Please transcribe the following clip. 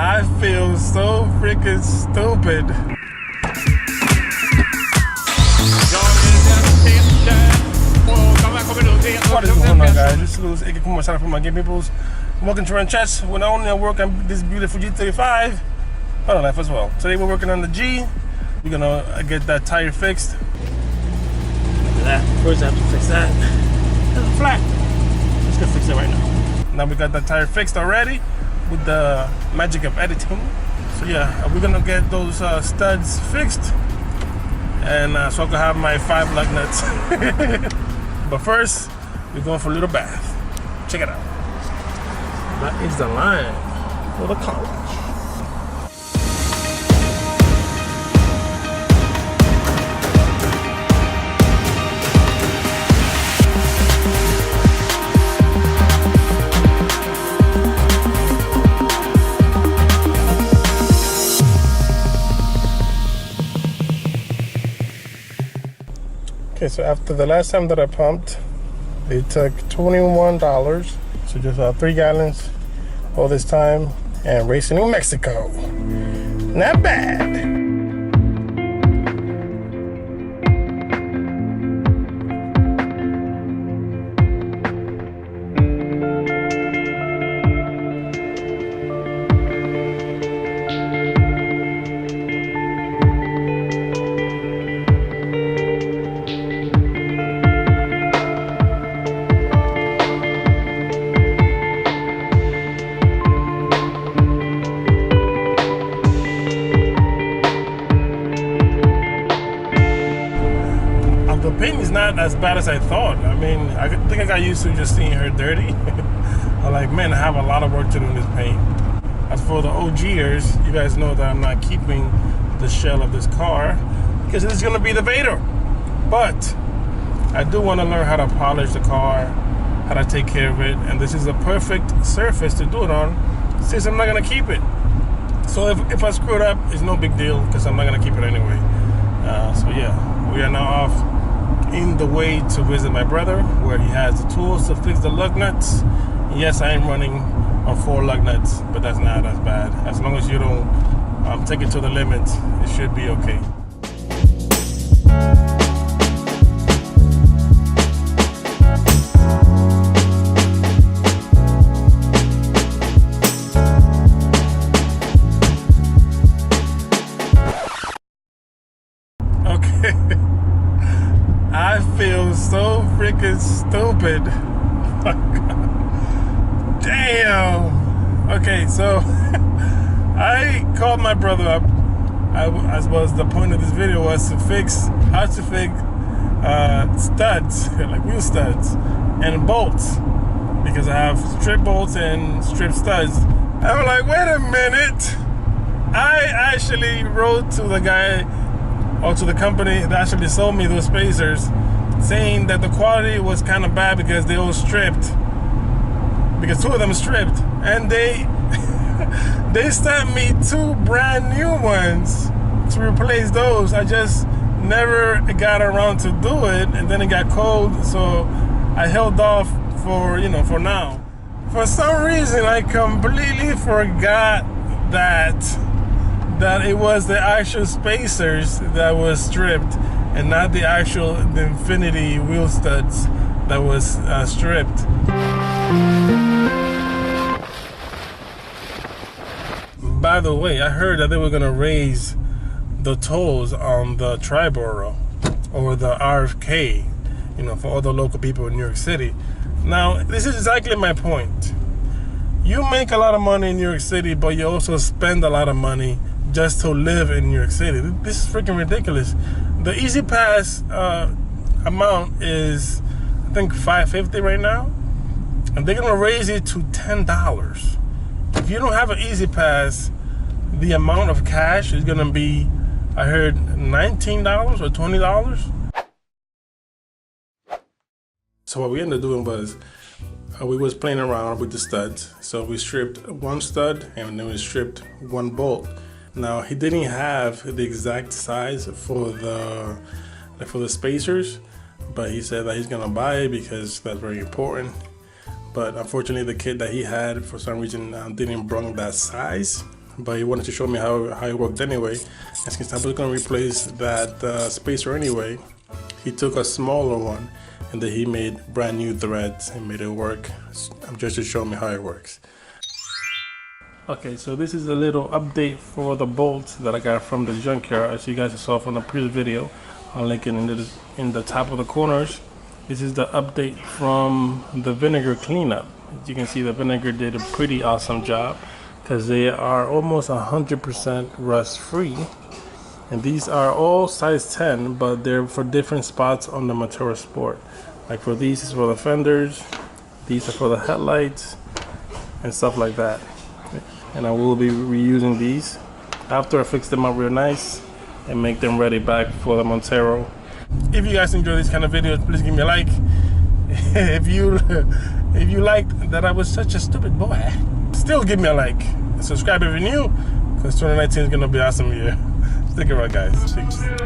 I feel so freaking stupid. What is going on, guys? This is Ike Kumar, shout out for my game peoples. Welcome to Wrenchettes. We're not only working on this beautiful G35, but on life as well. Today we're working on the G. We're gonna get that tire fixed. Look at that. First I have to fix that. It's flat. Just gonna fix it right now. Now we got that tire fixed already with the magic of editing. So yeah, we're gonna get those studs fixed, and so I can have my 5 lug nuts. But first, we're going for a little bath. Check it out. That is the line for the car wash. Okay, so after the last time that I pumped, it took $21. So just 3 gallons all this time, and racing in Mexico. Not bad. The paint is not as bad as I thought. I mean, I think I got used to just seeing her dirty. I'm like, man, I have a lot of work to do in this paint. As for the OGers, you guys know that I'm not keeping the shell of this car because this is gonna be the Vader. But I do want to learn how to polish the car, how to take care of it, and this is a perfect surface to do it on since I'm not gonna keep it. So if I screw it up, it's no big deal because I'm not gonna keep it anyway. So yeah, we are now off in the way to visit my brother, where he has the tools to fix the lug nuts. Yes, I am running on 4 lug nuts, but that's not as bad. As long as you don't take it to the limit, it should be okay. Okay. I feel so freaking stupid. Damn. Okay, so I called my brother up. As was the point of this video was to fix how to fix studs, like wheel studs, and bolts, because I have strip bolts and strip studs. I'm like, wait a minute. I actually wrote to the guy, or to the company that actually sold me those spacers, saying that the quality was kind of bad because they all stripped, because 2 of them stripped, and they they sent me 2 brand new ones to replace those. I just never got around to do it, and then it got cold, so I held off for now. For some reason, I completely forgot that it was the actual spacers that was stripped and not the Infiniti wheel studs that was stripped. By the way, I heard that they were gonna raise the tolls on the Triborough or the RFK, for all the local people in New York City. Now, this is exactly my point. You make a lot of money in New York City, but you also spend a lot of money just to live in New York City. This is freaking ridiculous. The Easy Pass amount is, I think, $5.50 right now, and they're gonna raise it to $10. If you don't have an Easy Pass, the amount of cash is gonna be, I heard, $19 or $20. So what we ended up doing was, we was playing around with the studs. So we stripped 1 stud and then we stripped 1 bolt. Now, he didn't have the exact size for the spacers, but he said that he's gonna buy it because that's very important. But unfortunately, the kit that he had, for some reason, didn't bring that size. but he wanted to show me how it worked anyway. And since I was going to replace that spacer anyway, he took a smaller one and then he made brand new threads and made it work just to show me how it works. Okay, so this is a little update for the bolts that I got from the Junkyard. As you guys saw from the previous video, I'll link it in the top of the corners. This is the update from the vinegar cleanup. As you can see, the vinegar did a pretty awesome job because they are almost 100% rust free. And these are all size 10, but they're for different spots on the Motora Sport. Like for these is for the fenders, these are for the headlights, and stuff like that. And I will be reusing these after I fix them up real nice and make them ready back for the Montero. If you guys enjoy these kind of videos, please give me a like. if you liked that I was such a stupid boy, still give me a like. Subscribe if you're new, because 2019 is gonna be an awesome year. Stick around, guys. Peace.